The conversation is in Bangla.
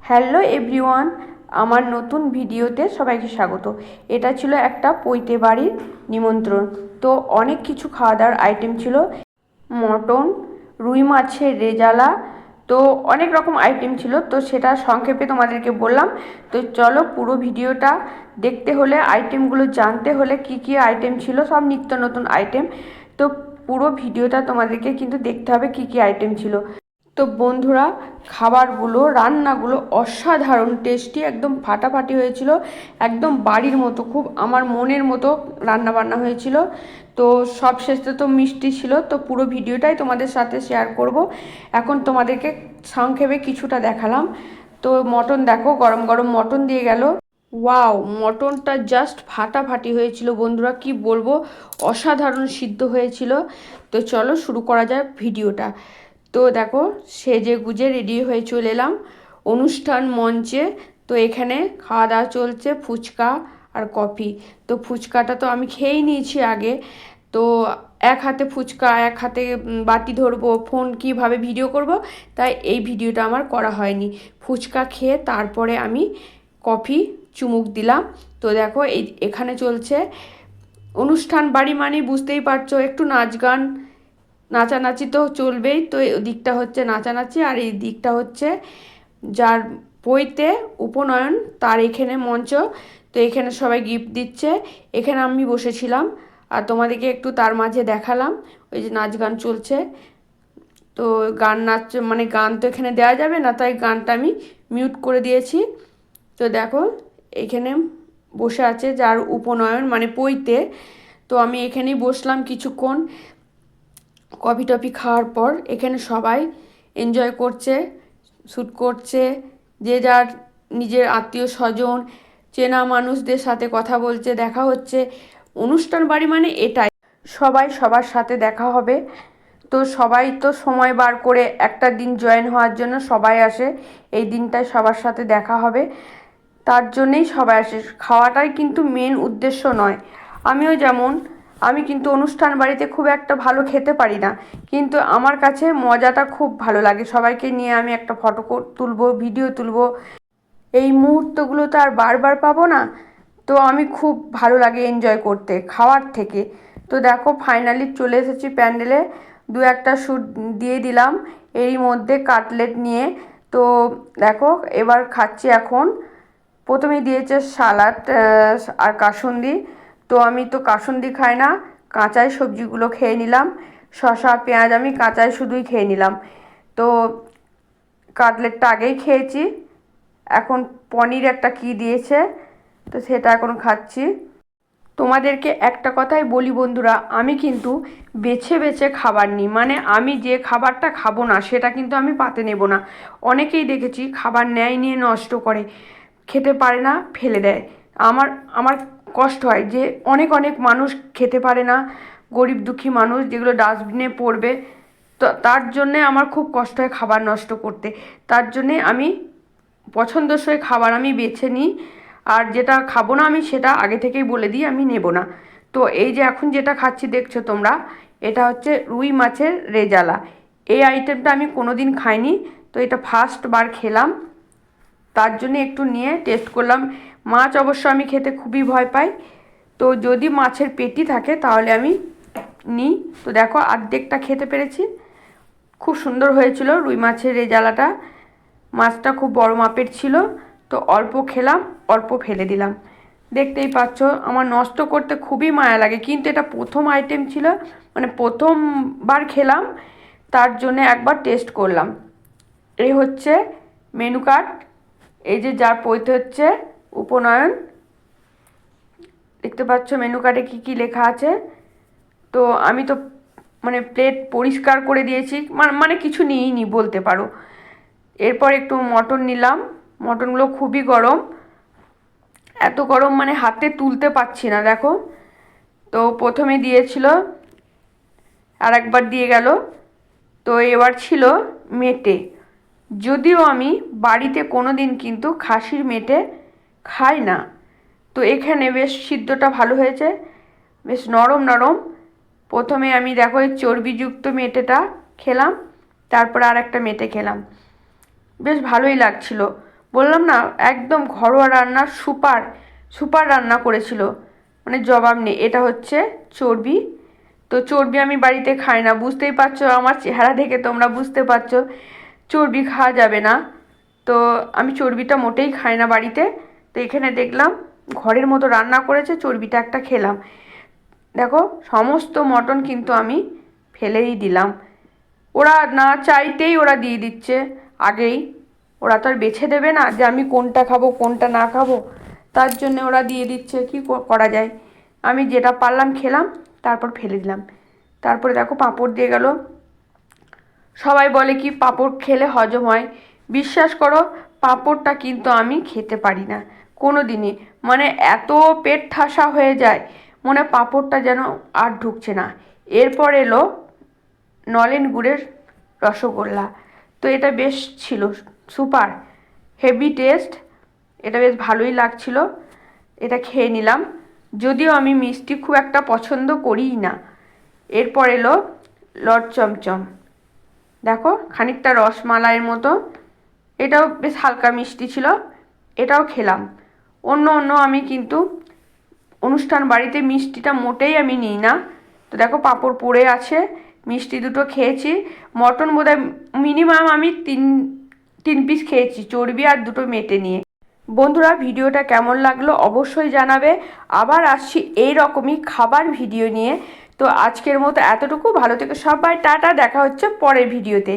হ্যালো এভরিওয়ান, আমার নতুন ভিডিওতে সবাইকে স্বাগত। এটা ছিল একটা পৈতে বাড়ির নিমন্ত্রণ। তো অনেক কিছু খাওয়া দাওয়ার আইটেম ছিল, মটন, রুই মাছের রেজালা, তো অনেক রকম আইটেম ছিল। তো সেটা সংক্ষেপে তোমাদেরকে বললাম। তো চলো, পুরো ভিডিওটা দেখতে হলে, আইটেমগুলো জানতে হলে কি কি আইটেম ছিল, সব নিত্য নতুন আইটেম। তো পুরো ভিডিওটা তোমাদেরকে কিন্তু দেখতে হবে কি কি আইটেম ছিল। তো বন্ধুরা, খাবারগুলো, রান্নাগুলো অসাধারণ টেস্টি, একদম ফাটাফাটি হয়েছিল, একদম বাড়ির মতো, খুব আমার মনের মতো রান্না বান্না হয়েছিল। তো সবশেষে তো মিষ্টি ছিল। তো পুরো ভিডিওটাই তোমাদের সাথে শেয়ার করব। এখন তোমাদেরকে সংক্ষেপে কিছুটা দেখালাম। তো মটন দেখো, গরম গরম মটন দিয়ে গেল। ওয়াও, মটনটা জাস্ট ফাটাফাটি হয়েছিল বন্ধুরা, কি বলবো, অসাধারণ সিদ্ধ হয়েছিল। তো চলো শুরু করা যাক ভিডিওটা। তো দেখো, সেজে গুজে রেডি হয়ে চলে এলাম অনুষ্ঠান মঞ্চে। তো এখানে খাওয়া দাওয়া চলছে, ফুচকা আর কফি। তো ফুচকাটা তো আমি খেয়েই নিয়েছি আগে। তো এক হাতে ফুচকা, এক হাতে বাটি ধরবো, ফোন কীভাবে ভিডিও করব, তাই এই ভিডিওটা আমার করা হয়নি। ফুচকা খেয়ে তারপরে আমি কফি চুমুক দিলাম। তো দেখো, এখানে চলছে অনুষ্ঠান বাড়ি, মানে বুঝতেই পারছো, একটু নাচ গান, নাচানাচি তো চলবেই। তো এই দিকটা হচ্ছে নাচানাচি, আর এই দিকটা হচ্ছে যার পৈতে উপনয়ন, তার এখানে মঞ্চ। তো এখানে সবাই গিফট দিচ্ছে, এখানে আমি বসেছিলাম, আর তোমাদেরকে একটু তার মাঝে দেখালাম। ওই যে নাচ গান চলছে। তো গান নাচ, মানে গান তো এখানে দেওয়া যাবে না, তাই গানটা আমি মিউট করে দিয়েছি। তো দেখো, এখানে বসে আছে যার উপনয়ন, মানে পৈতে। তো আমি এখানেই বসলাম কিছুক্ষণ, কফি টফি খাওয়ার পর। এখানে সবাই এনজয় করছে, শ্যুট করছে, যে যার নিজের আত্মীয় স্বজন, চেনা মানুষদের সাথে কথা বলছে, দেখা হচ্ছে। অনুষ্ঠান বাড়ি মানে এটাই, সবাই সবার সাথে দেখা হবে। তো সবাই তো সময় বার করে একটা দিন জয়েন হওয়ার জন্য সবাই আসে, এই দিনটায় সবার সাথে দেখা হবে, তার জন্যেই সবাই আসে। খাওয়াটাই কিন্তু মেন উদ্দেশ্য নয়। আমিও যেমন, আমি কিন্তু অনুষ্ঠান বাড়িতে খুব একটা ভালো খেতে পারি না, কিন্তু আমার কাছে মজাটা খুব ভালো লাগে। সবাইকে নিয়ে আমি একটা ফটো তুলবো, ভিডিও তুলবো, এই মুহূর্তগুলো তো আর বারবার পাবো না। তো আমি খুব ভালো লাগে এনজয় করতে খাওয়ার থেকে। তো দেখো, ফাইনালি চলে এসেছি প্যান্ডেলে, দু একটা শ্যুট দিয়ে দিলাম এরই মধ্যে কাটলেট নিয়ে। তো দেখো, এবার খাচ্ছি এখন। প্রথমেই দিয়েছে সালাড আর কাসুন্দি। তো আমি তো কাসুন্দি খাই না, কাঁচাই সবজিগুলো খেয়ে নিলাম। শসা পেঁয়াজ আমি কাঁচাই শুধুই খেয়ে নিলাম। তো কাটলেটটা আগেই খেয়েছি, এখন পনির একটা কি দিয়েছে, তো সেটা এখন খাচ্ছি। তোমাদেরকে একটা কথাই বলি বন্ধুরা, আমি কিন্তু বেছে বেছে খাবার নিই, মানে আমি যে খাবারটা খাবো না সেটা কিন্তু আমি পাতে নেব না। অনেকেই দেখেছি খাবার নেয়, নিয়ে নষ্ট করে, খেতে পারে না, ফেলে দেয়। আমার আমার কষ্ট হয় যে অনেক অনেক মানুষ খেতে পারে না, গরিব দুঃখী মানুষ, যেগুলো ডাস্টবিনে পড়বে। তো তার জন্যে আমার খুব কষ্ট হয় খাবার নষ্ট করতে। তার জন্যে আমি পছন্দসই খাবার আমি বেছে নিই, আর যেটা খাবো না আমি সেটা আগে থেকেই বলে দিই আমি নেব না। তো এই যে এখন যেটা খাচ্ছি দেখছো তোমরা, এটা হচ্ছে রুই মাছের রেজালা। এই আইটেমটা আমি কোনো দিন খাইনি, তো এটা ফার্স্ট বার খেলাম, তার জন্য একটু নিয়ে টেস্ট করলাম। মাছ অবশ্য আমি খেতে খুবই ভয় পাই, তো যদি মাছের পেটি থাকে তাহলে আমি নিই। তো দেখো, অর্ধেকটা খেতে পেরেছি, খুব সুন্দর হয়েছিল রুই মাছের রেজালাটা। মাছটা খুব বড় মাপের ছিল, তো অল্প খেলাম, অল্প ফেলে দিলাম। দেখতেই পাচ্ছ, আমার নষ্ট করতে খুবই মায়া লাগে, কিন্তু এটা প্রথম আইটেম ছিল, মানে প্রথমবার খেলাম, তার জন্য একবার টেস্ট করলাম। এই হচ্ছে মেনু কার্ড, এই যে যার পৈতে হচ্ছে উপনয়ন, দেখতে পাচ্ছ মেনু কার্ডে কী কী লেখা আছে। তো আমি তো মানে প্লেট পরিষ্কার করে দিয়েছি, মানে কিছু নিইনি বলতে পারো। এরপর একটু মটন নিলাম, মটনগুলো খুবই গরম, এত গরম মানে হাতে তুলতে পারছি না দেখো। তো প্রথমে দিয়েছিল, আর একবার দিয়ে গেল। তো এবার ছিল মেটে, যদিও আমি বাড়িতে কোনো দিন কিন্তু খাসির মেটে খাই না। তো এখানে বেশ সিদ্ধটা ভালো হয়েছে, বেশ নরম নরম। প্রথমে আমি দেখো এই চর্বিযুক্ত মেটেটা খেলাম, তারপর আর একটা মেটে খেলাম, বেশ ভালোই লাগছিল বললাম না, একদম ঘরোয়া রান্না, সুপার সুপার রান্না করেছিল, মানে জবাব নেই। এটা হচ্ছে চর্বি। তো চর্বি আমি বাড়িতে খাই না, বুঝতেই পারছো, আমার চেহারা দেখে তোমরা বুঝতে পারছো চর্বি খাওয়া যাবে না। তো আমি চর্বিটা মোটেই খাই না বাড়িতে। তো এখানে দেখলাম ঘরের মতো রান্না করেছে, চর্বিটা একটা খেলাম। দেখো সমস্ত মটন কিন্তু আমি ফেলেই দিলাম। ওরা না চাইতেই ওরা দিয়ে দিচ্ছে আগেই। ওরা তো আর বেছে দেবে না যে আমি কোনটা খাবো কোনটা না খাবো, তার জন্য ওরা দিয়ে দিচ্ছে, কি করা যায়। আমি যেটা পারলাম খেলাম, তারপর ফেলে দিলাম। তারপরে দেখো পাঁপড় দিয়ে গেল। সবাই বলে কি পাঁপড় খেলে হজম হয়, বিশ্বাস করো পাঁপড়টা কিন্তু আমি খেতে পারি না কোনো দিনই। মানে এত পেট ঠাসা হয়ে যায়, মনে হয় পাঁপড়টা যেন আর ঢুকছে না। এরপর এলো নলেন গুড়ের রসগোল্লা। তো এটা বেশ ছিল সুপার, হেভি টেস্ট, এটা বেশ ভালোই লাগছিল। এটা খেয়ে নিলাম, যদিও আমি মিষ্টি খুব একটা পছন্দ করিই না। এরপর এলো লট চমচম। দেখো খানিকটা রসমালাইয়ের মতো, এটাও বেশ হালকা মিষ্টি ছিল, এটাও খেলাম। অন্য অন্য আমি কিন্তু অনুষ্ঠান বাড়িতে মিষ্টিটা মোটেই আমি নিই না। তো দেখো পাঁপড় পড়ে আছে, মিষ্টি দুটো খেয়েছি। মটন বোধহয় মিনিমাম আমি তিন পিস খেয়েছি, চর্বি আর দুটো মেটে নিয়ে। বন্ধুরা ভিডিওটা কেমন লাগলো অবশ্যই জানাবে। আবার আসছি এই রকমই খাবার ভিডিও নিয়ে। তো আজকের মতো এতটুকু, ভালো থেকে সবাই, টাটা, দেখা হচ্ছে পরের ভিডিওতে।